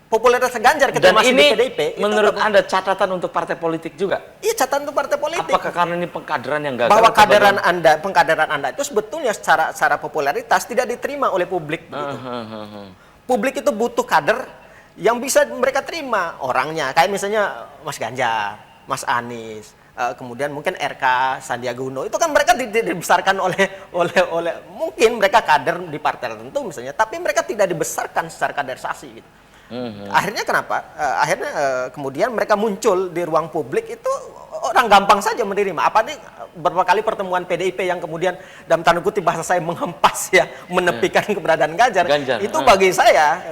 Speaker 3: popularitas Ganjar ketika masih di PDIP.
Speaker 1: Menurut Anda catatan untuk partai politik juga?
Speaker 3: Iya, catatan untuk partai politik.
Speaker 1: Apakah karena ini pengkaderan yang gagal?
Speaker 3: Bahwa pengkaderan Anda itu sebetulnya secara popularitas tidak diterima oleh publik. Begitu. publik itu butuh kader yang bisa mereka terima orangnya. Kayak misalnya Mas Ganjar, Mas Anies, kemudian mungkin RK Sandiaga Uno. Itu kan mereka dibesarkan oleh mungkin mereka kader di partai tertentu misalnya, tapi mereka tidak dibesarkan secara kaderisasi gitu. Akhirnya kenapa? Akhirnya kemudian mereka muncul di ruang publik itu orang gampang saja menerima. Apa nih beberapa kali pertemuan PDIP yang kemudian dalam tanda kutip bahasa saya menghempas ya, menepikan keberadaan Ganjar. Itu bagi saya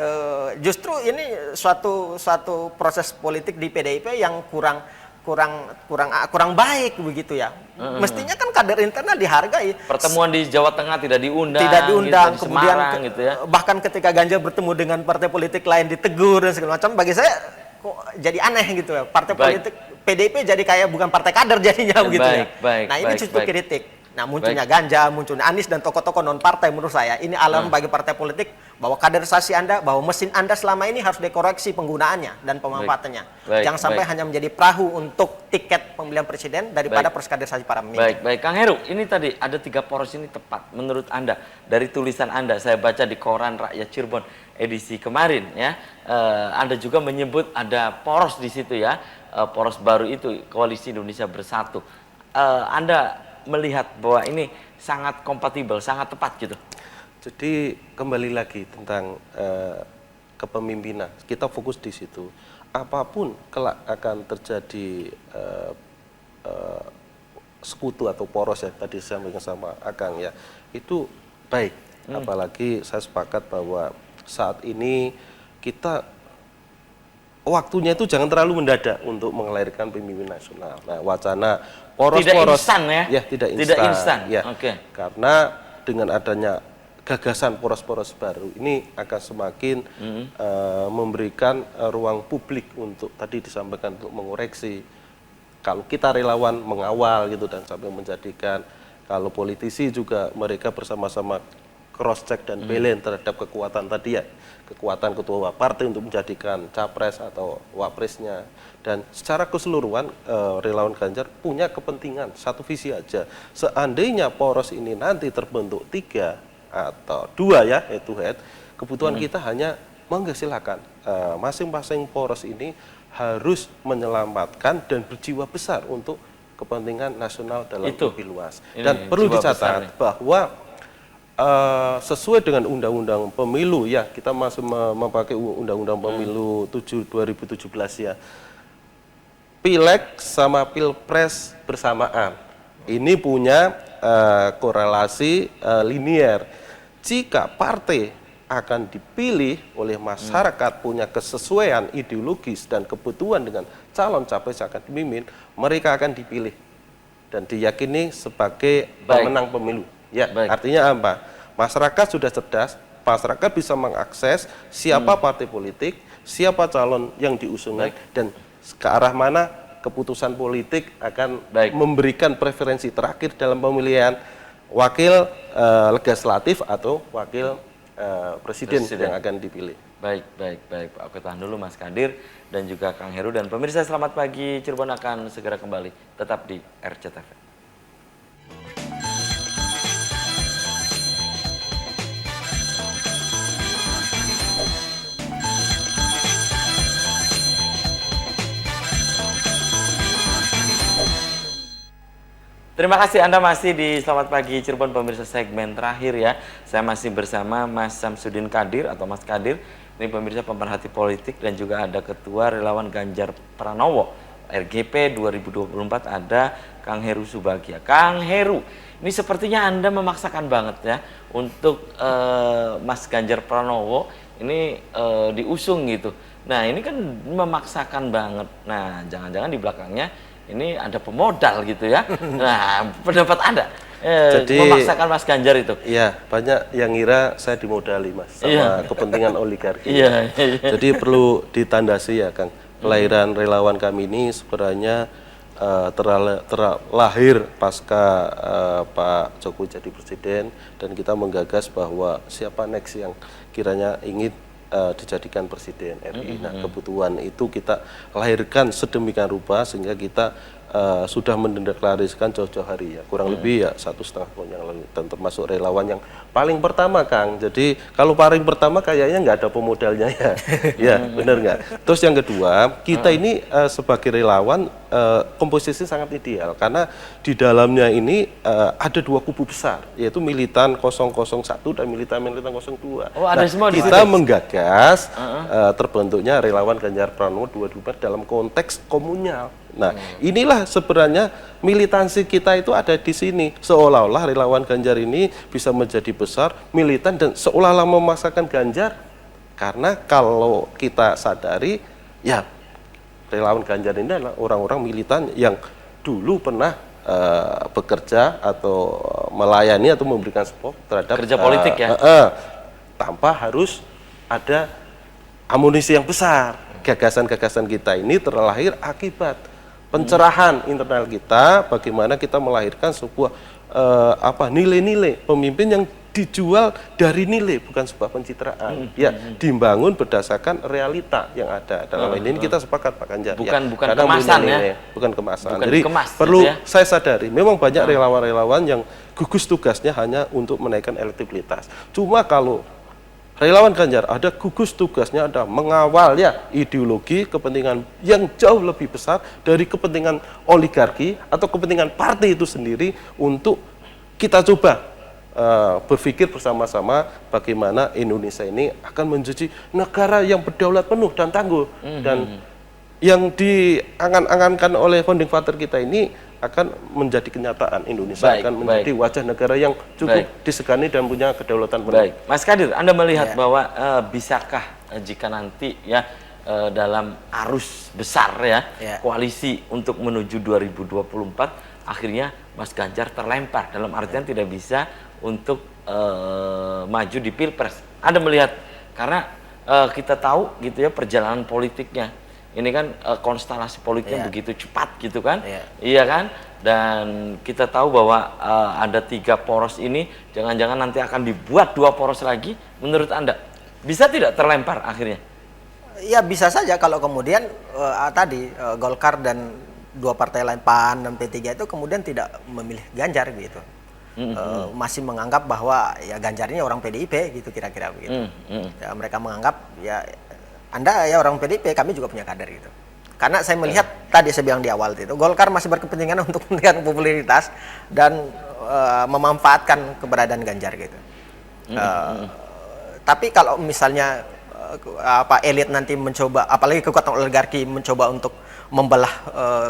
Speaker 3: justru ini suatu proses politik di PDIP yang kurang baik begitu ya. Mestinya kan kader internal dihargai.
Speaker 1: Pertemuan di Jawa Tengah tidak diundang,
Speaker 3: gitu, kemudian
Speaker 1: Semarang, gitu ya.
Speaker 3: Bahkan ketika Ganjar bertemu dengan partai politik lain ditegur dan segala macam. Bagi saya kok jadi aneh gitu ya. Partai politik PDIP jadi kayak bukan partai kader jadinya begitu ya. Nah ini justru kritik. Nah munculnya Ganjar, munculnya Anies dan tokoh-tokoh non partai menurut saya ini alarm bagi partai politik bahwa kaderisasi Anda, bahwa mesin Anda selama ini harus dikoreksi penggunaannya dan pemanfaatannya. Jangan sampai hanya menjadi perahu untuk tiket pemilihan presiden daripada proses kaderisasi para pemimpin.
Speaker 1: Baik, Kang Heru, ini tadi ada 3 poros ini tepat menurut Anda dari tulisan Anda. Saya baca di koran Rakyat Cirebon edisi kemarin ya. Anda juga menyebut ada poros di situ ya, poros baru itu Koalisi Indonesia Bersatu. Anda melihat bahwa ini sangat kompatibel, sangat tepat gitu.
Speaker 2: Jadi kembali lagi tentang kepemimpinan, kita fokus di situ. Apapun kelak akan terjadi sekutu atau poros yang tadi saya sampaikan sama Akang ya, itu baik. Apalagi saya sepakat bahwa saat ini kita waktunya itu jangan terlalu mendadak untuk melahirkan pemimpin nasional. Nah, wacana poros-poros
Speaker 1: tidak instan.
Speaker 2: Ya. Karena dengan adanya gagasan poros-poros baru ini akan semakin memberikan ruang publik untuk tadi disampaikan untuk mengoreksi. Kalau kita relawan mengawal gitu dan sampai menjadikan kalau politisi juga mereka bersama-sama cross check dan balance terhadap kekuatan tadi ya, kekuatan ketua partai untuk menjadikan capres atau wapresnya. Dan secara keseluruhan relawan Ganjar punya kepentingan satu visi aja. Seandainya poros ini nanti terbentuk 3 atau 2 ya head to head, kebutuhan kita hanya monggo silakan. Masing-masing poros ini harus menyelamatkan dan berjiwa besar untuk kepentingan nasional dalam lebih luas. Dan perlu dicatat bahwa sesuai dengan Undang-Undang Pemilu ya, kita masih memakai Undang-Undang Pemilu 2017 ya. Pileg sama Pilpres bersamaan. Ini punya korelasi linier. Jika partai akan dipilih oleh masyarakat punya kesesuaian ideologis dan kebutuhan dengan calon capres yang akan dipimpin, mereka akan dipilih dan diyakini sebagai pemenang pemilu. Ya, artinya apa? Masyarakat sudah cerdas, masyarakat bisa mengakses siapa partai politik, siapa calon yang diusungkan, dan ke arah mana keputusan politik akan memberikan preferensi terakhir dalam pemilihan wakil legislatif atau wakil presiden yang akan dipilih.
Speaker 1: Baik. Aku tahan dulu Mas Kadir dan juga Kang Heru, dan pemirsa selamat pagi. Cirebon akan segera kembali. Tetap di RCTV. Terima kasih Anda masih di Selamat Pagi Cirebon, pemirsa segmen terakhir ya. Saya masih bersama Mas Samsudin Kadir atau Mas Kadir. Ini pemirsa pemerhati politik dan juga ada Ketua Relawan Ganjar Pranowo RGP 2024, ada Kang Heru Subagja. Kang Heru, ini sepertinya Anda memaksakan banget ya untuk Mas Ganjar Pranowo ini diusung gitu. Nah ini kan memaksakan banget. Nah jangan-jangan di belakangnya ini ada pemodal gitu ya. Nah, pendapat Anda jadi, memaksakan Mas Ganjar itu?
Speaker 2: Iya, banyak yang ngira saya dimodali Mas sama kepentingan oligarki. Jadi perlu ditandasi ya Kang. Kelahiran relawan kami ini sebenarnya terlahir pasca Pak Jokowi jadi presiden, dan kita menggagas bahwa siapa next yang kiranya ingin dijadikan presiden RI. Nah, kebutuhan itu kita lahirkan sedemikian rupa sehingga kita sudah mendeklarasikan jauh-jauh hari ya, kurang lebih ya 1,5 tahun yang lalu, dan termasuk relawan yang paling pertama, Kang. Jadi kalau paling pertama kayaknya nggak ada pemodalnya ya, ya benar nggak? Terus yang kedua, kita ini sebagai relawan komposisi sangat ideal karena di dalamnya ini ada dua kubu besar, yaitu militan 001 dan militan 02.
Speaker 1: Oh, ada semua di
Speaker 2: kita
Speaker 1: situ?
Speaker 2: menggagas terbentuknya relawan Ganjar Pranowo 2024 dalam konteks komunal. Nah, inilah sebenarnya militansi kita itu ada di sini. Seolah-olah relawan Ganjar ini bisa menjadi besar, militan, dan seolah-olah memaksakan Ganjar. Karena kalau kita sadari, ya relawan Ganjar ini adalah orang-orang militan yang dulu pernah bekerja atau melayani atau memberikan support terhadap
Speaker 1: Kerja politik ya?
Speaker 2: Tanpa harus ada amunisi yang besar. Gagasan-gagasan kita ini terlahir akibat pencerahan internal kita, bagaimana kita melahirkan sebuah nilai-nilai pemimpin yang dijual dari nilai, bukan sebuah pencitraan. Ya, dibangun berdasarkan realita yang ada. Dalam ini kita sepakat Pak Ganjar.
Speaker 1: Bukan
Speaker 2: Karena
Speaker 1: kemasan
Speaker 2: nilai,
Speaker 1: ya?
Speaker 2: Bukan kemasan.
Speaker 1: Bukan
Speaker 2: Jadi
Speaker 1: dikemas,
Speaker 2: perlu
Speaker 1: gitu ya?
Speaker 2: saya sadari, memang banyak relawan-relawan yang gugus tugasnya hanya untuk menaikkan elektabilitas. Cuma kalau relawan Ganjar ada gugus tugasnya, ada mengawal ya ideologi kepentingan yang jauh lebih besar dari kepentingan oligarki atau kepentingan partai itu sendiri, untuk kita coba berpikir bersama-sama bagaimana Indonesia ini akan menjadi negara yang berdaulat penuh dan tangguh. Dan yang diangan-angankan oleh founding father kita ini akan menjadi kenyataan. Indonesia akan menjadi wajah negara yang cukup disegani dan punya kedaulatan penuh.
Speaker 1: Baik, Mas Kadir, Anda melihat bahwa bisakah jika nanti ya dalam arus besar ya koalisi untuk menuju 2024 akhirnya Mas Ganjar terlempar, dalam artian tidak bisa untuk maju di Pilpres. Anda melihat, karena kita tahu gitu ya perjalanan politiknya. Ini kan konstelasi politiknya begitu cepat gitu kan, iya kan? Dan kita tahu bahwa ada 3 poros ini, jangan-jangan nanti akan dibuat 2 poros lagi. Menurut Anda, bisa tidak terlempar akhirnya?
Speaker 3: Ya bisa saja kalau kemudian tadi Golkar dan 2 partai lain, PAN dan P3 itu kemudian tidak memilih Ganjar gitu. Masih menganggap bahwa ya Ganjar ini orang PDIP gitu, kira-kira begitu. Ya, mereka menganggap ya Anda ya orang PDIP, kami juga punya kader gitu. Karena saya melihat tadi saya bilang di awal itu, Golkar masih berkepentingan untuk meningkatkan popularitas dan memanfaatkan keberadaan Ganjar gitu. Tapi kalau misalnya elit nanti mencoba, apalagi kekuatan oligarki mencoba untuk membelah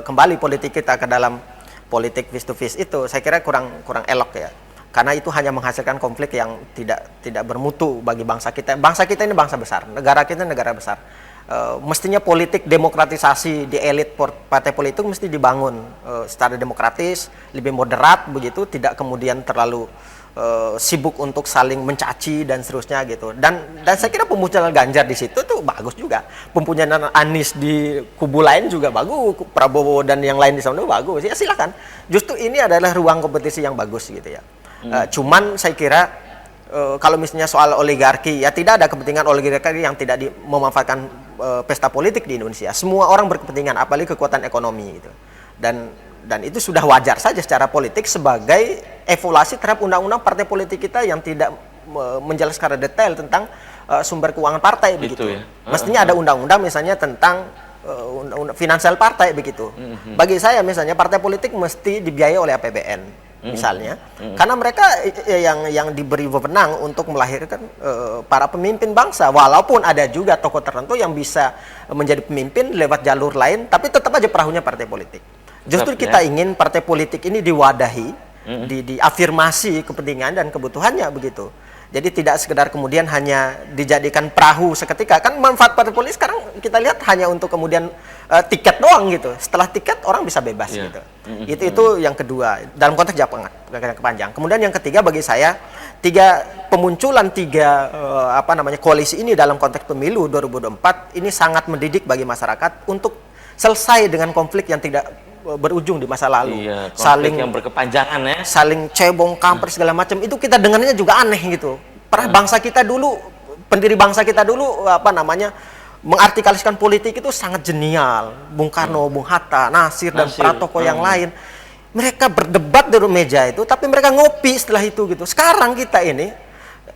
Speaker 3: kembali politik kita ke dalam politik face to face, itu saya kira kurang elok ya. Karena itu hanya menghasilkan konflik yang tidak bermutu bagi bangsa kita. Bangsa kita ini bangsa besar, negara kita negara besar. Mestinya politik demokratisasi di elit partai politik mesti dibangun secara demokratis, lebih moderat begitu, tidak kemudian terlalu sibuk untuk saling mencaci dan seterusnya gitu. Dan saya kira pemunculan Ganjar di situ tuh bagus juga. Pemunculan Anies di kubu lain juga bagus, Prabowo dan yang lain di sana bagus. Ya silakan. Justru ini adalah ruang kompetisi yang bagus gitu ya. Cuman saya kira kalau misalnya soal oligarki, ya tidak ada kepentingan oligarki yang tidak memanfaatkan pesta politik di Indonesia. Semua orang berkepentingan, apalagi kekuatan ekonomi gitu. Dan itu sudah wajar saja secara politik sebagai evaluasi terhadap undang-undang partai politik kita yang tidak menjelaskan secara detail tentang sumber keuangan partai begitu. Ya? Mestinya ada undang-undang misalnya tentang finansial partai begitu. Bagi saya misalnya partai politik mesti dibiayai oleh APBN misalnya, karena mereka yang diberi wewenang untuk melahirkan para pemimpin bangsa. Walaupun ada juga tokoh tertentu yang bisa menjadi pemimpin lewat jalur lain, tapi tetap aja perahunya partai politik. Justru kita ingin partai politik ini diwadahi, diafirmasi kepentingan dan kebutuhannya begitu. Jadi tidak sekedar kemudian hanya dijadikan perahu seketika. Kan manfaat partai politik sekarang kita lihat hanya untuk kemudian tiket doang gitu. Setelah tiket orang bisa bebas gitu. Itu yang kedua dalam konteks jangka panjang. Kemudian yang ketiga bagi saya, pemunculan tiga koalisi ini dalam konteks pemilu 2024 ini sangat mendidik bagi masyarakat untuk selesai dengan konflik yang tidak berujung di masa lalu.
Speaker 1: Iya,
Speaker 3: saling
Speaker 1: yang berkepanjangan ya.
Speaker 3: Saling cebong, kamper segala macam. Itu kita dengarnya juga aneh gitu. Pernah bangsa kita dulu, pendiri bangsa kita dulu mengartikulasikan politik itu sangat jenial. Bung Karno, Bung Hatta, Nasir dan para tokoh yang lain. Mereka berdebat di meja itu, tapi mereka ngopi setelah itu gitu. Sekarang kita ini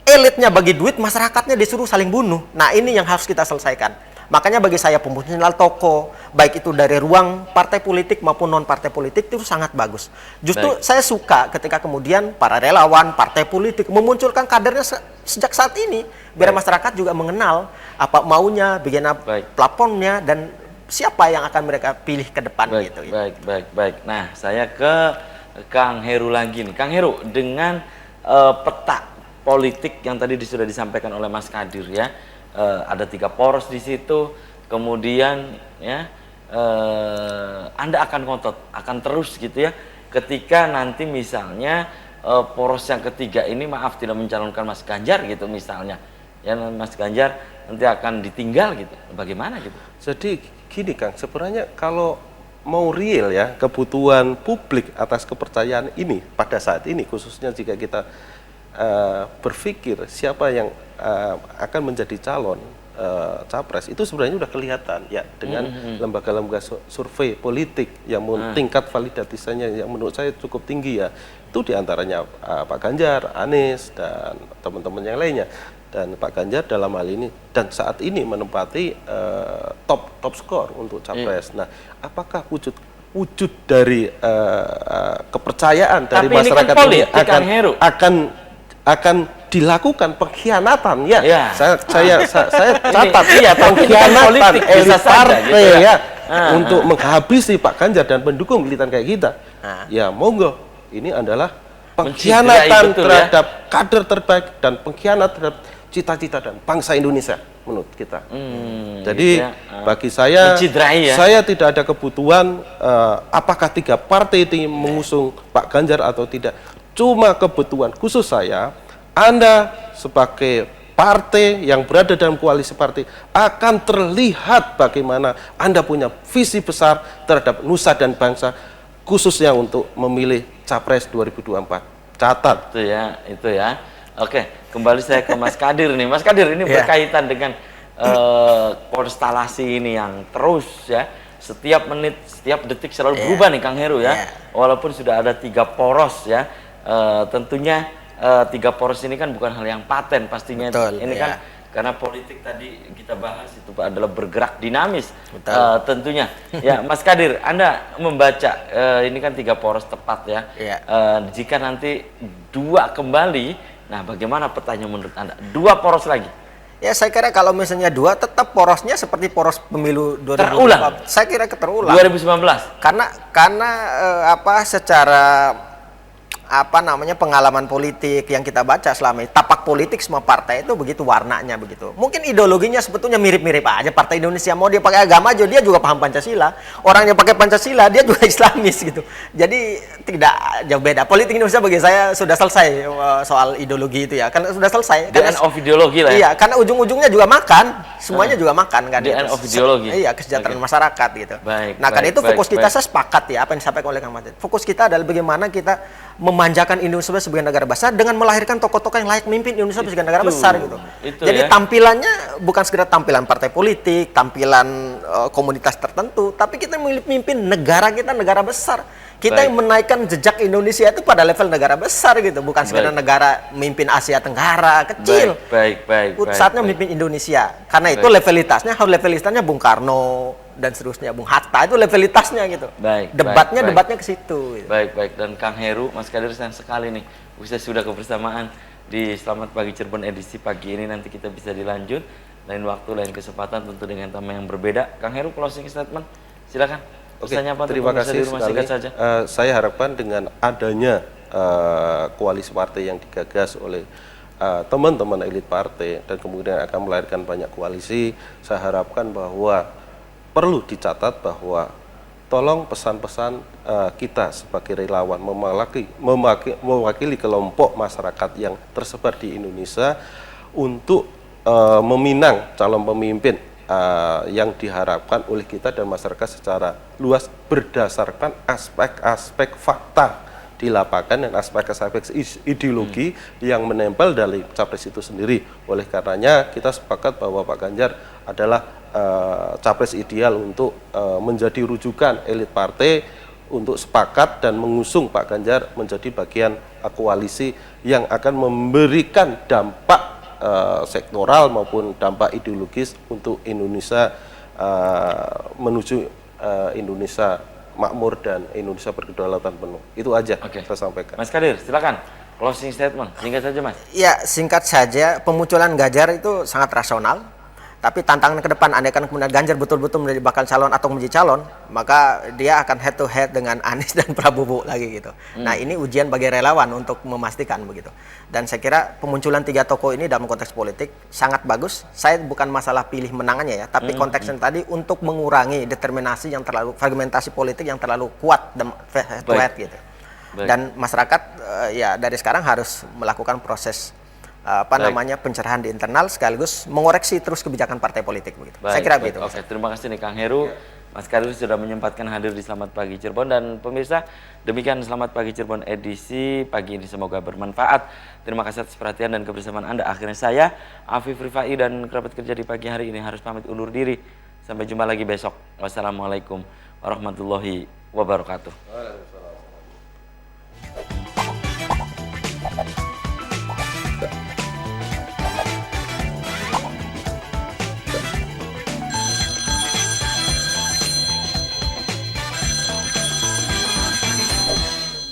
Speaker 3: elitnya bagi duit, masyarakatnya disuruh saling bunuh. Nah, ini yang harus kita selesaikan. Makanya bagi saya pemunculan tokoh, baik itu dari ruang partai politik maupun non partai politik itu sangat bagus. Justru saya suka ketika kemudian para relawan partai politik memunculkan kadernya sejak saat ini, biar masyarakat juga mengenal apa maunya, bagaimana platformnya, dan siapa yang akan mereka pilih ke depan gitu.
Speaker 1: Baik. Nah, saya ke Kang Heru lagi nih. Kang Heru, dengan peta politik yang tadi sudah disampaikan oleh Mas Kadir ya, ada 3 poros di situ, kemudian ya Anda akan ngotot, akan terus gitu ya, ketika nanti misalnya poros yang ketiga ini maaf tidak mencalonkan Mas Ganjar gitu misalnya, ya Mas Ganjar nanti akan ditinggal gitu, bagaimana gitu?
Speaker 2: Jadi gini Kang, sebenarnya kalau mau real ya kebutuhan publik atas kepercayaan ini pada saat ini, khususnya jika kita berpikir siapa yang akan menjadi calon capres, itu sebenarnya udah kelihatan ya dengan lembaga-lembaga survei politik yang tingkat validasinya yang menurut saya cukup tinggi ya, itu diantaranya Pak Ganjar, Anies dan teman-teman yang lainnya. Dan Pak Ganjar dalam hal ini dan saat ini menempati top skor untuk capres. Nah, apakah wujud dari kepercayaan dari masyarakat ini akan dilakukan pengkhianatan ya? Saya catat ya, pengkhianatan elit partai ya untuk menghabisi Pak Ganjar dan pendukung militan kayak kita. Ya monggo, ini adalah pengkhianatan terhadap kader terbaik dan pengkhianat terhadap cita-cita dan bangsa Indonesia menurut kita. Jadi bagi saya, saya tidak ada kebutuhan apakah 3 partai ini mengusung Pak Ganjar atau tidak. Cuma kebutuhan khusus saya, Anda sebagai partai yang berada dalam koalisi partai akan terlihat bagaimana Anda punya visi besar terhadap nusa dan bangsa, khususnya untuk memilih Capres 2024. Catat.
Speaker 1: Itu ya. Oke, kembali saya ke Mas Kadir nih. Mas Kadir, ini berkaitan dengan konstelasi ini yang terus ya, setiap menit, setiap detik selalu berubah nih Kang Heru ya. Walaupun sudah ada 3 poros ya, tentunya 3 poros ini kan bukan hal yang paten pastinya. Ini kan karena politik tadi kita bahas itu Pak adalah bergerak dinamis tentunya. Ya, Mas Kadir, Anda membaca ini kan 3 poros tepat ya. Jika nanti 2 kembali, nah bagaimana petanya menurut Anda? 2 poros lagi?
Speaker 3: Ya saya kira kalau misalnya 2 tetap porosnya seperti poros pemilu 2024.
Speaker 1: Terulang?
Speaker 3: Saya kira terulang.
Speaker 1: 2019?
Speaker 3: Karena secara pengalaman politik yang kita baca selama ini, tapak politik semua partai itu begitu warnanya begitu. Mungkin ideologinya sebetulnya mirip-mirip aja. Partai Indonesia mau dia pakai agama aja, dia juga paham Pancasila. Orang yang pakai Pancasila dia juga Islamis gitu. Jadi tidak jauh beda. Politik Indonesia bagi saya sudah selesai soal ideologi itu ya. Kan sudah selesai.
Speaker 1: The end of ideologi lah ya.
Speaker 3: Iya, karena ujung-ujungnya juga makan. Semuanya juga makan kan.
Speaker 1: The end of ideologi.
Speaker 3: Iya, kesejahteraan masyarakat gitu.
Speaker 1: Nah,
Speaker 3: karena itu fokus kita saya sepakat ya apa yang disampaikan oleh Kang Martin. Fokus kita adalah bagaimana kita memanjakan Indonesia sebagai negara besar dengan melahirkan tokoh-tokoh yang layak memimpin Indonesia sebagai negara besar gitu. Jadi tampilannya bukan sekedar tampilan partai politik, tampilan komunitas tertentu, tapi kita memimpin negara kita, negara besar. Kita yang menaikkan jejak Indonesia itu pada level negara besar gitu, bukan sekedar negara memimpin Asia Tenggara kecil. Saatnya memimpin Indonesia. Karena itu levelitasnya harus levelitasnya Bung Karno dan seterusnya, Bung Hatta itu levelitasnya gitu. Debatnya ke situ. Gitu.
Speaker 1: Baik. Dan Kang Heru, Mas Kadir sayang sekali nih, sudah kebersamaan di Selamat Pagi Cirebon edisi pagi ini. Nanti kita bisa dilanjut lain waktu, lain kesempatan, tentu dengan tema yang berbeda. Kang Heru, closing statement, silakan.
Speaker 2: Terima kasih sekali. Saya harapkan dengan adanya koalisi partai yang digagas oleh teman-teman elit partai dan kemudian akan melahirkan banyak koalisi, saya harapkan bahwa perlu dicatat bahwa tolong pesan-pesan kita sebagai relawan mewakili kelompok masyarakat yang tersebar di Indonesia untuk meminang calon pemimpin yang diharapkan oleh kita dan masyarakat secara luas berdasarkan aspek-aspek fakta di lapangan dan aspek-aspek ideologi yang menempel dari capres itu sendiri. Oleh karenanya kita sepakat bahwa Pak Ganjar adalah capres ideal untuk menjadi rujukan elit partai untuk sepakat dan mengusung Pak Ganjar menjadi bagian koalisi yang akan memberikan dampak sektoral maupun dampak ideologis untuk Indonesia menuju Indonesia makmur dan Indonesia berkedaulatan penuh. Itu aja saya sampaikan.
Speaker 1: Mas Kadir, silakan closing statement. Singkat saja, Mas.
Speaker 3: Ya, singkat saja, pemunculan Ganjar itu sangat rasional. Tapi tantangan ke depan, andaikan kemudian Ganjar betul-betul menjadi bakal calon atau menjadi calon, maka dia akan head to head dengan Anies dan Prabowo lagi gitu. Nah, ini ujian bagi relawan untuk memastikan begitu. Dan saya kira pemunculan 3 tokoh ini dalam konteks politik sangat bagus. Saya bukan masalah pilih menangannya ya, tapi konteksnya tadi untuk mengurangi determinasi yang terlalu, fragmentasi politik yang terlalu kuat dan head to head gitu. Dan masyarakat ya dari sekarang harus melakukan proses pencerahan di internal sekaligus mengoreksi terus kebijakan partai politik begitu. Saya kira begitu.
Speaker 1: Oke, terima kasih nih Kang Heru. Mas Kadir sudah menyempatkan hadir di Selamat Pagi Cirebon, dan pemirsa, demikian Selamat Pagi Cirebon edisi pagi ini, semoga bermanfaat. Terima kasih atas perhatian dan kebersamaan Anda. Akhirnya saya, Afif Rifai, dan kerabat kerja di pagi hari ini harus pamit undur diri. Sampai jumpa lagi besok. Wassalamualaikum warahmatullahi wabarakatuh.